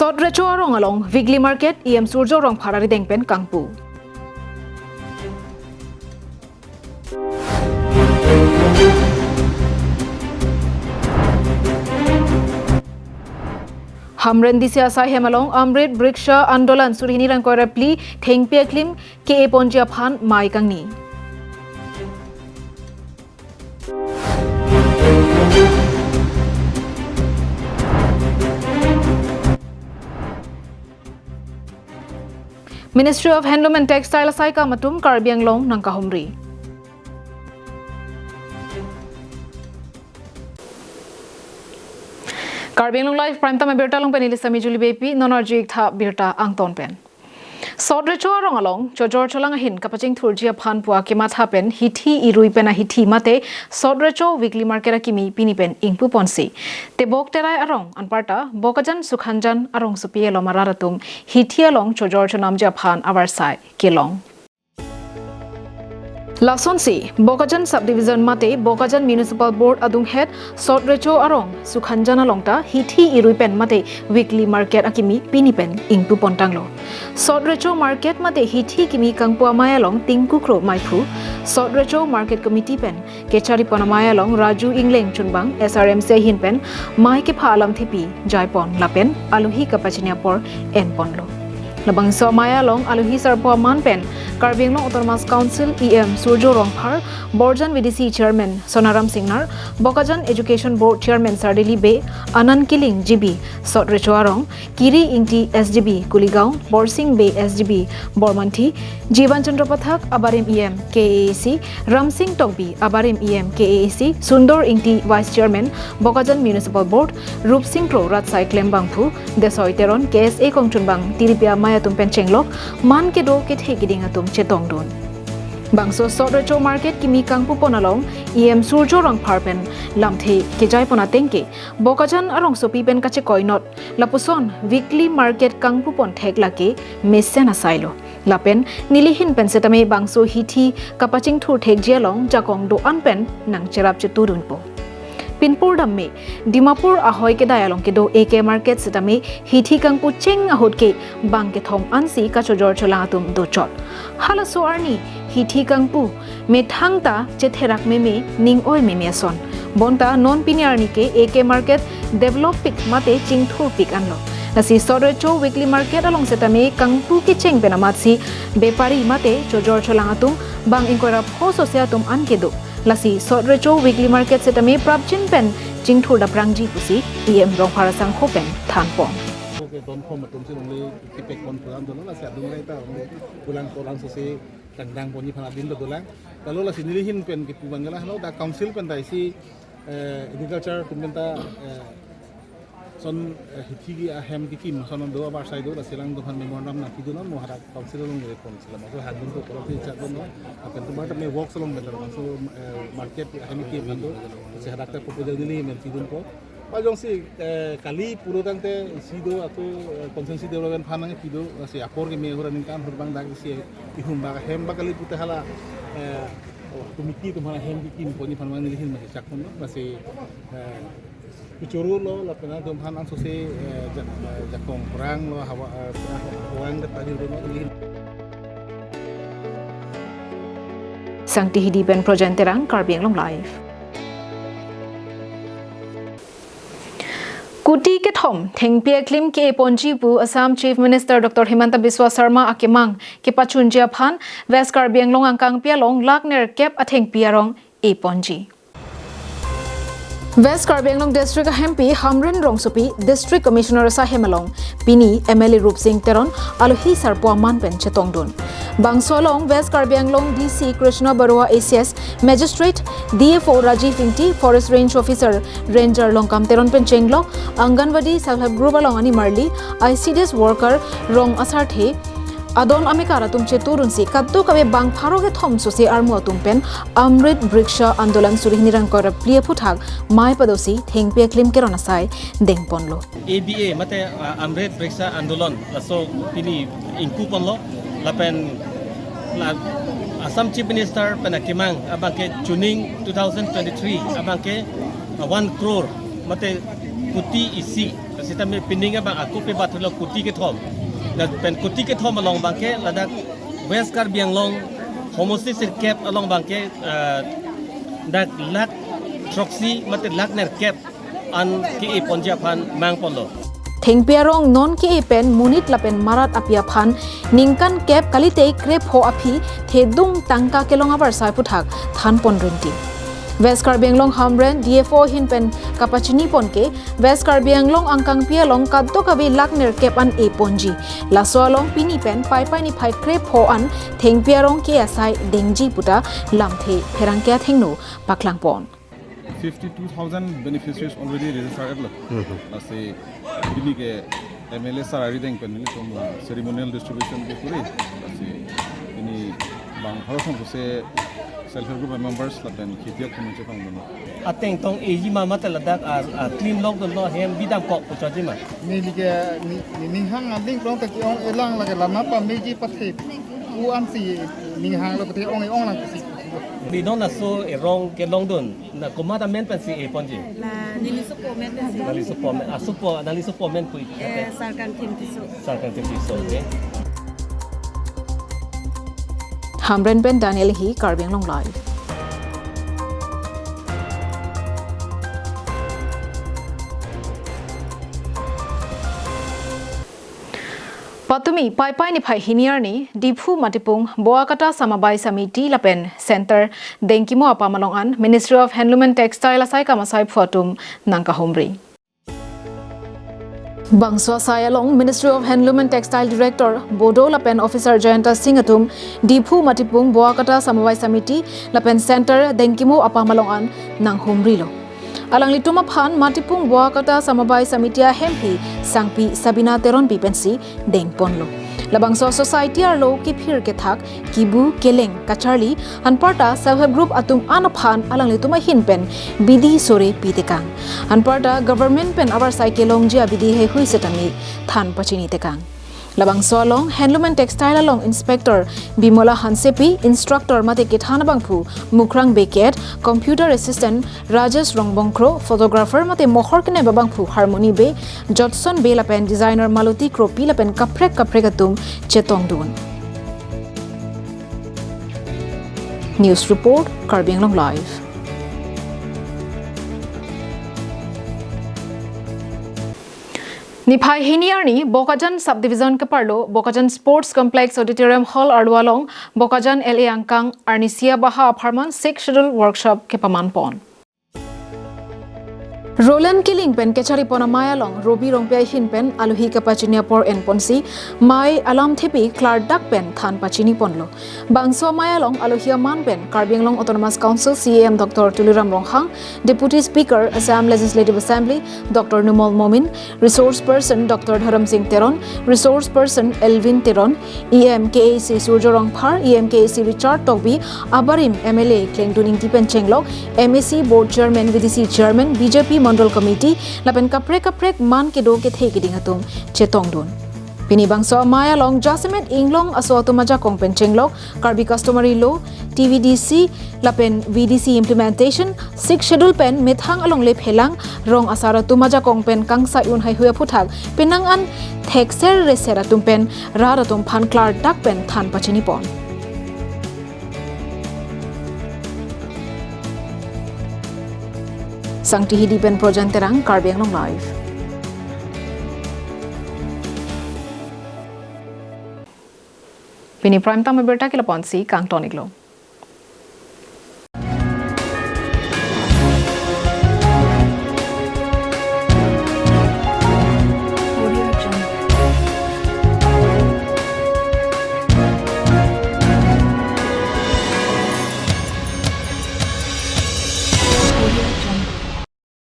Sot recho arong along Weekly Market EM Surjo rong pharari dengpen Kangpu. Hamren disi asai hemalong Amrit Briksha Andolan surhini rang koi repli thengpia klim ke ponjia phan mai kangni. Ministry of Handloom and Textile asai ka matum Karbiang long nang kahumri. Karbiang long live prime time berta long penili sami juli bepi nonorjik tha berta angton pen. Sot recho arong along chojor cholang hin kapaching thurjia phan puwa kema thapen hithi irui pena hithi mate sot recho weekly market kimi pinipen ingpu ponsi te bok terai arong anparta bokajan sukhanjan arong supie lo mararatum hithi along chojor chonamja phan avarsai kelong Lasonsi, Bokajan Subdivision Mate, Bokajan Municipal Board Adung Head, Sot Recho Arong, Sukhanjana Longta, Hithi Iruipen Mate, Weekly Market Akimi, Pinipen, Ingpu Pontanglo. Sot Recho Market Mate, Hithi Kimi Kangpua Mayalong, Tingku Kro Maipu, Sot Recho Market Committee Pen, Kechari Panamayalong, Raju Ingleng Chunbang, SRM Sehin Pen, Mai Kepalam Thipi, Jaipon, Lapen, Aluhi Kapachiniapor, En Ponlo. Labang so Mayalong, Aluhi Sarpo Manpen, Karbiang Long Autonomous Council EM Surjo Rongphar, Borjan VDC Chairman Sonaram Singnar, Bokajan Education Board Chairman Sardeli Be, Anan Kiling GB, Sot Rechoarong, Kiri Ingti SGB Kuligaon, Borsing Bay SGB Bormanti, Jivan Chandrapathak Abarim EM KAAC, Ramsing Tokbi Abarim EM KAAC, Sundor Ingti Vice Chairman Bokajan Municipal Board, Rup Singh Pro Ratsai Klembangpu, Desoy Teron KSA Kongchunbang Tiripia Maya Tumpen Chenglok, Man Kedo Kethe Gidingatum Chetong Don. Bangso Sot Recho Market Kimi Kangpu Ponalong, EM Surjo Rang Parpen, Lamthe Kejai Ponatenke, Bokajan Arong Sopi Ben Kache Koinot, Lapuson, Weekly Market Kangpu Pon Thek Lake, Mesen Asailo. Lapen, Nilihin Pensetame Bangso Hithi, Kapaching Thur Thek Jialong, Jakong Do Anpen, Nang Cherap Cheturunpo. Pinpur damme Dimapur ahoy ke dayalong ke do AK market setame hithi kangpu cheng ahot ke bang ke thom ansi ka chojor cholangatum do chot hala so arni hithi kangpu me thangta chetherak me ning oi me meson bonta non piniarni ke AK market develop pick mate chingthur pick anlo nasi Sot Recho weekly market along setame kangpu ke cheng penamatsi bepari mate chojor cholangatum bang inkora phoso seatum an ke do Lasi Sot Recho Weekly Market setame Prabchin Pen Jingthur da Prangji Pusi EM Rongphara Sang Khopen Thanpong. Okay, don khom matum si nongli tipek kon pulang dolang lasi adung lai ta pulang pulang sesi tangdang poni phana din do dolang kalau lasi nilihin pen ki puban gala no da council pen dai si agriculture kumenta son hithi ahem ki kim son do abar sai do la silang do phan memorandum na kidu no mohara council long re kon sila ma so hadun to koro ti chat do no akan to mat me work salong betar so market ahem ki bando se harakta proposal dili men tidun ko pajong si kali puro tangte sido atau konsensi development phan nang kidu si apor ke me hora ning kan hurbang dag si ihum ba hem ba kali puta hala komiti tumhara hem ki kim poni phan mang nilihin ma chak kon no masih Kucuru lo lapena domhan ang susi jakong kurang lo hawa kurang dapat diurut Sangti hidi ben projenterang Karbiang Long Live. Kuti ke thom thengpia klim ke ponji pu Assam Chief Minister Dr. Himanta Biswa Sarma akemang ke pachunjia phan West Karbiang Long angkang pia long lakner kep athengpia rong e ponji. West Karbiang Long District MP Hamren Rongsopi District Commissioner Sa Hemalong Pini MLA Rup Singh Teron Aluhi Sarpua Manpen Chetongdon Bangsolong West Karbiang Long DC Krishna Barua ACS Magistrate DFO Rajiv Ingti Forest Range Officer Ranger Longkam Teron Pen Chenglo Anganwadi Self-Help Group along Ani Marli ICDS Worker Rong Asarthe Adon Amikara tumche turunsi kaddo kabe bang pharoge thom sosi armu tumpen Amrit Briksha Andolan surihni rang kora plie puthak mai padosi thengpia klim kerona sai dengponlo ABA mate Amrit Briksha Andolan laso pini ingku ponlo lapen la Assam Chief Minister penakimang abangke tuning 2023 abangke 1 crore mate kuti isi สิตามีปินิงบางอากูไปบัดเรากุฏิกระทอมแล้วเป็นกุฏิกระทอมมาลองบางแกระดับเวสการเบียงลงโฮโมซิสแคปลองบางแกดักลักทรอกซี่มาติดลักเนอร์แคปอันกีปอนเจียพันมังปอนโลเทงเปียรองนอนกีเป็นมูนิตละเป็นมารัดอภิยพันนิงกันแก็บกะลิเตยเกรบโฮอภิเทดุงตังกาเกลงอวาร์ไซพุทักทันปนรินตีเวสการเบียงลงฮัมเรน DFO หินเป็นกาปาชินีปนเกเวสการเบียงลงอังกังเปียลงกัดตกวิลักเนอร์เก็บอันเอปนจีลาโซลงปินีเป็นไปนิไพเกรบโฮอันเทงเปียรองเกียไซเดงจีพุตาลำเทเพรังเกียเทงโนปักลังปอน52,000 beneficiaries already registered ase ini ke MLA sir everything pen ni tom ceremonial distribution ke puri ase ini bang harosam se self help group members la pen khitiak kum che phang no ateng tong eji mama tala dak clean log do hem bidam kok ko jima ni ke ni hang anding rong ta ki ong elang la ke lama pa meji pathe u am si ni hang la pathe ong lang si di non la so e rong ke long don na komata men pen si e ponji la nili supportment si nali support ku sarkan tim tiso okay Hamren Ben Daniel hi Karbiang Long Live Patumi pai ni phai hiniar ni Diphu Matipung Boakata Samabai Samiti Lapen Center Denkimo Apamalong an Ministry of Handloom and Textile asai kamasai photum nangka homri Bangswa Sayalong Ministry of Handloom and Textile Director Bodo Lapen Officer Jayanta Singatum Diphu Matipung Boakata Samabai Samiti Lapen Center Denkimo Apamalong an nang homri lo Alang lituma phan Matipung Boakata Samabai Samitia Hempi Sangpi Sabina Teron Pipensi Dengponlo Labangso Society Arlo Kiphir Kethak Kibu Keleng Kacharli Anparta Self-Help Group Atung Anaphan Alang lituma Hinpen Bidi Sore Pitekang Anparta Government Pen Avar Saikelong Jia Bidi He Hui Setami Than Pachini Tekang Labangso along Handloom and Textile along Inspector Bimola Hansepi Instructor Mate Kithana Bangphu Mukrang Beket Computer Assistant Rajesh Rongbongkro Photographer Mate Mohor Kene Babangphu Harmony Be Jodson Be Lapen Designer Maluti Kropi Lapen Kaprek Atum Chetong Dun News Report Karbiang Long Live Niphai hiniar ni Bokajan Subdivision ke parlo Bokajan Sports Complex Auditorium Hall Arlualong Bokajan LA Angkang Arnisia Baha Apartment 6 Schedule Workshop ke Pamanpon Roland Killing pen kechari pona maya long Robi Rongpia hin pen aluhi ka pachinia por en ponsi mai alam thepi Clark Duck pen than pachini ponlo Bangso maya long aluhia man pen Karbiang Long Autonomous Council CAM Dr. Tuliram Ronghang Deputy Speaker Assam Legislative Assembly Dr. Numol Momin Resource Person Dr. Dharam Singh Teron Resource Person Elvin Teron EMKAC Surjorong Phar EMKAC Richard Togbi Abarim MLA Klengduning Tipen Chenglok MAC Board Chairman VDC Chairman BJP Mandal Committee lapen kaprek man ke do ke thei ke ding atum chetong don Pini bangso maya long Jasimet Inglong aso atumaja kongpen chenglok Karbi Customary Law TVDC lapen VDC Implementation 6 Schedule pen methang along le phelang rong asara tumaja kongpen kangsa yun hai huya puthak penang an thekser resera tumpen raratum phan Clark Duck pen than pachini pon Sangti hidi pen projan terang Karbiang Long Live Pini prime time berta kila ponsi kang tonik lo